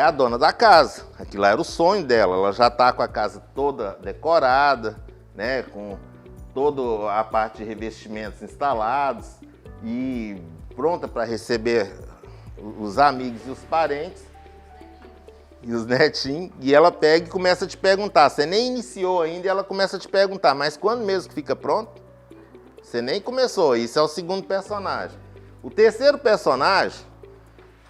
a dona da casa. Aquilo lá era o sonho dela. Ela já está com a casa toda decorada, né, com toda a parte de revestimentos instalados e pronta para receber os amigos e os parentes e os netinhos. E ela pega e começa a te perguntar. Você nem iniciou ainda e ela começa a te perguntar, mas quando mesmo que fica pronto? Você nem começou. Isso é o segundo personagem. O terceiro personagem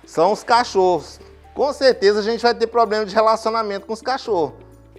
são os cachorros. Com certeza a gente vai ter problema de relacionamento com os cachorros.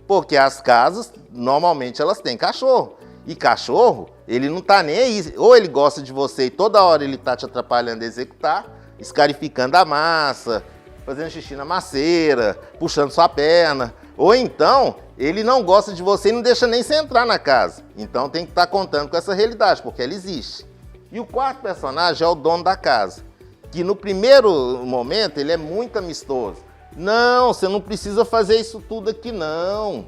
Porque as casas, normalmente, elas têm cachorro. E cachorro, ele não tá nem aí. Ou ele gosta de você e toda hora ele tá te atrapalhando a executar, escarificando a massa, fazendo xixi na maceira, puxando sua perna. Ou então, ele não gosta de você e não deixa nem você entrar na casa. Então tem que estar contando com essa realidade, porque ela existe. E o quarto personagem é o dono da casa, que no primeiro momento ele é muito amistoso. Não, você não precisa fazer isso tudo aqui não.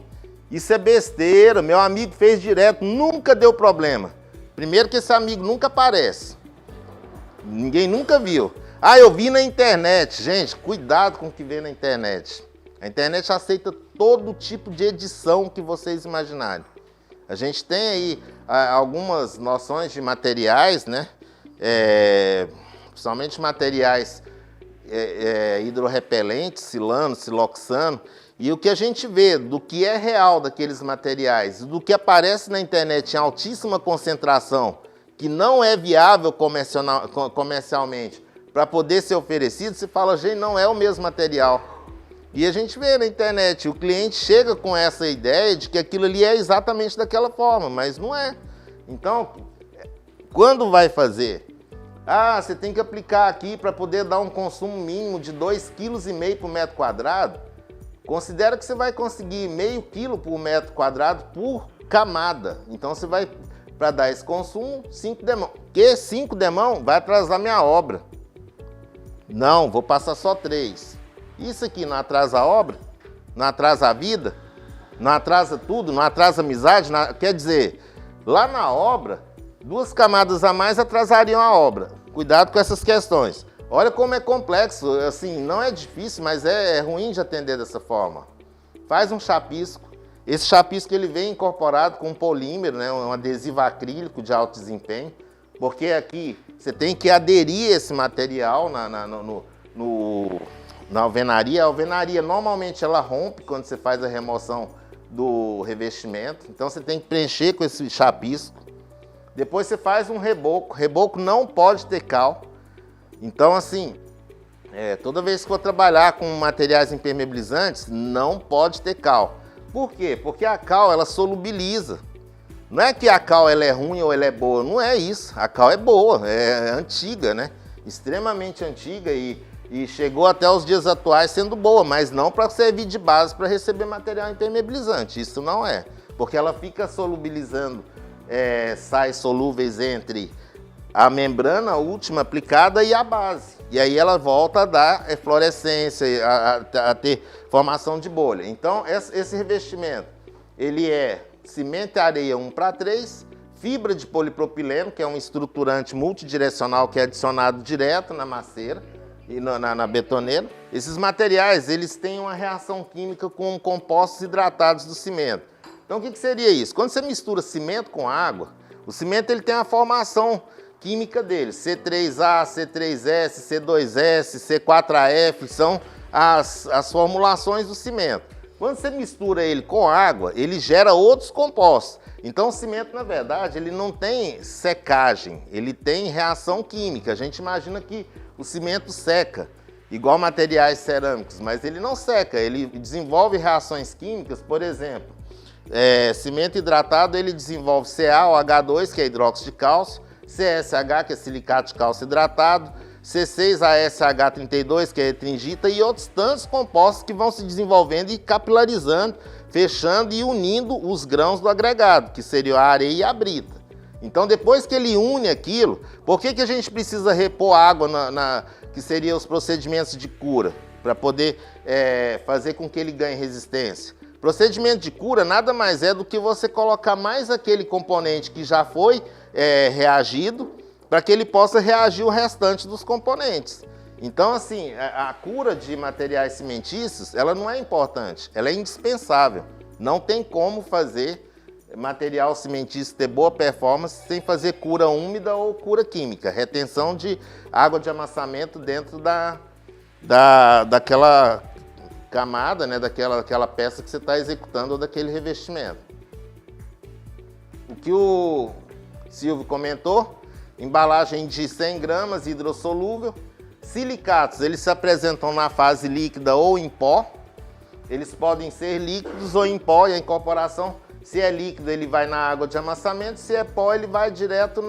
Isso é besteira, meu amigo fez direto, nunca deu problema. Primeiro que esse amigo nunca aparece. Ninguém nunca viu. Ah, eu vi na internet. Gente, cuidado com o que vê na internet. A internet aceita todo tipo de edição que vocês imaginarem. A gente tem aí algumas noções de materiais, né? Principalmente materiais hidrorrepelentes, silano, siloxano. E o que a gente vê do que é real daqueles materiais, do que aparece na internet em altíssima concentração, que não é viável comercialmente para poder ser oferecido, se fala, gente, não é o mesmo material. E a gente vê na internet, o cliente chega com essa ideia de que aquilo ali é exatamente daquela forma, mas não é. Então, quando vai fazer? Ah, você tem que aplicar aqui para poder dar um consumo mínimo de 2,5 kg por metro quadrado. Considera que você vai conseguir meio quilo por metro quadrado por camada. Então você vai, para dar esse consumo, 5 demão. Que 5 demão vai atrasar minha obra. Não, vou passar só 3. Isso aqui não atrasa a obra? Não atrasa a vida? Não atrasa tudo? Não atrasa a amizade? Quer dizer, lá na obra, 2 camadas a mais atrasariam a obra. Cuidado com essas questões. Olha como é complexo, assim, não é difícil, mas é ruim de atender dessa forma. Faz um chapisco. Esse chapisco ele vem incorporado com um polímero, né, um adesivo acrílico de alto desempenho, porque aqui você tem que aderir esse material na alvenaria. A alvenaria normalmente ela rompe quando você faz a remoção do revestimento, então você tem que preencher com esse chapisco. Depois você faz um reboco. Reboco não pode ter cal. Então, assim, toda vez que for trabalhar com materiais impermeabilizantes, não pode ter cal. Por quê? Porque a cal, ela solubiliza. Não é que a cal ela é ruim ou ela é boa, não é isso. A cal é boa, é antiga, né? Extremamente antiga e chegou até os dias atuais sendo boa, mas não para servir de base para receber material impermeabilizante. Isso não é, porque ela fica solubilizando sais solúveis entre a membrana última aplicada e a base. E aí ela volta a dar fluorescência, a ter formação de bolha. Então, esse revestimento, ele é cimento e areia 1:3, fibra de polipropileno, que é um estruturante multidirecional que é adicionado direto na maceira e na betoneira. Esses materiais, eles têm uma reação química com compostos hidratados do cimento. Então, o que seria isso? Quando você mistura cimento com água, o cimento ele tem uma formação química dele, C3A, C3S, C2S, C4AF, são as formulações do cimento. Quando você mistura ele com água, ele gera outros compostos. Então o cimento, na verdade, ele não tem secagem, ele tem reação química. A gente imagina que o cimento seca, igual materiais cerâmicos, mas ele não seca, ele desenvolve reações químicas, por exemplo, cimento hidratado ele desenvolve CaOH2, que é hidróxido de cálcio, CSH, que é silicato de cálcio hidratado, C6ASH32, que é etringita, e outros tantos compostos que vão se desenvolvendo e capilarizando, fechando e unindo os grãos do agregado, que seria a areia e a brita. Então, depois que ele une aquilo, por que a gente precisa repor água que seriam os procedimentos de cura, para poder fazer com que ele ganhe resistência? Procedimento de cura nada mais é do que você colocar mais aquele componente que já foi reagido, para que ele possa reagir o restante dos componentes. Então, assim, a cura de materiais cimentícios, ela não é importante, ela é indispensável. Não tem como fazer material cimentício ter boa performance sem fazer cura úmida ou cura química, retenção de água de amassamento dentro daquela camada, né, daquela peça que você está executando ou daquele revestimento. O que o Silvio comentou, embalagem de 100 gramas hidrossolúvel. Silicatos, eles se apresentam na fase líquida ou em pó. Eles podem ser líquidos ou em pó, e a incorporação, se é líquido, ele vai na água de amassamento, se é pó, ele vai direto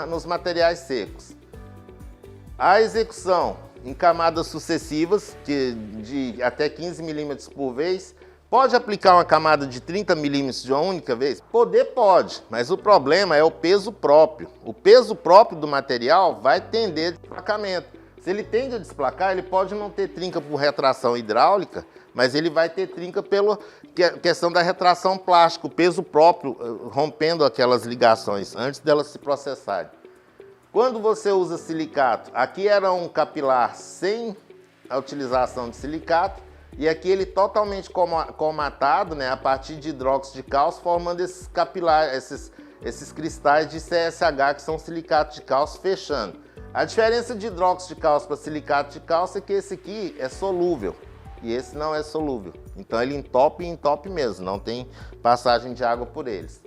nos materiais secos. A execução em camadas sucessivas, de até 15 milímetros por vez. Pode aplicar uma camada de 30 milímetros de uma única vez? Poder pode, mas o problema é o peso próprio. O peso próprio do material vai tender a desplacamento. Se ele tende a desplacar, ele pode não ter trinca por retração hidráulica, mas ele vai ter trinca pela questão da retração plástica, o peso próprio rompendo aquelas ligações antes delas se processarem. Quando você usa silicato, aqui era um capilar sem a utilização de silicato, e aqui ele totalmente comatado, né, a partir de hidróxido de cálcio, formando esses capilares, esses cristais de CSH, que são silicato de cálcio, fechando. A diferença de hidróxido de cálcio para silicato de cálcio é que esse aqui é solúvel e esse não é solúvel. Então ele entope e entope mesmo, não tem passagem de água por eles.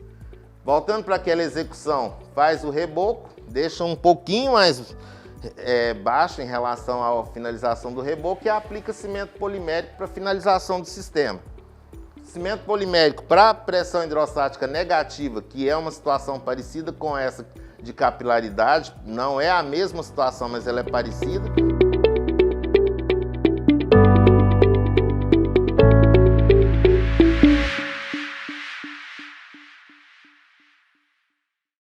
Voltando para aquela execução, faz o reboco, deixa um pouquinho mais baixo em relação à finalização do reboco e aplica cimento polimérico para finalização do sistema. Cimento polimérico para pressão hidrostática negativa, que é uma situação parecida com essa de capilaridade, não é a mesma situação, mas ela é parecida.